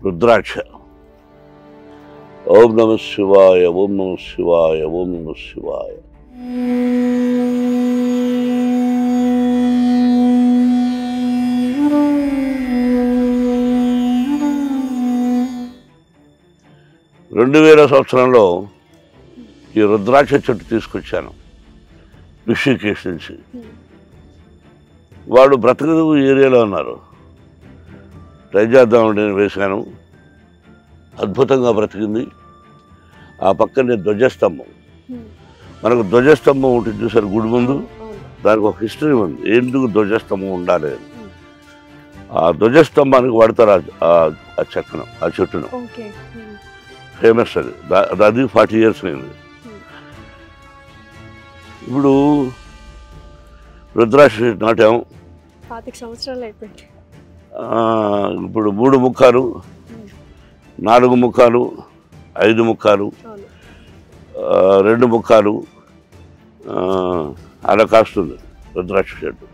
రుద్రాక్ష. ఓం నమ శివాయ, ఓం నమ శివాయ, ఓం నమ శివాయ. సంవత్సరంలో ఈ రుద్రాక్ష చెట్టు తీసుకొచ్చాను ఋషికేశ్ నుంచి. వాడు బ్రతకదు ఏరియాలో ఉన్నారు, ట్రై చేద్దామంటే వేశాను, అద్భుతంగా బ్రతికింది. ఆ పక్కనే ధ్వజస్తంభం, మనకు ధ్వజస్తంభం ఉంటుంది చూసారు గుడి ముందు, దానికి ఒక హిస్టరీ ఉంది ఎందుకు ధ్వజస్తంభం ఉండాలి అని. ఆ ధ్వజస్తంభానికి వాడతారు ఆ చెక్కను, ఆ చెట్టును, ఫేమస్ అది. అది 40 years అయింది. ఇప్పుడు రుద్రాక్ష నాటాము, 25 సంవత్సరాలు అయిపోయింది. ఇప్పుడు 3 ముఖాలు, 4 ముఖాలు, 5 ముఖాలు, 2 ముఖాలు అలా కాస్తుంది రుద్రాక్ష చెట్టు.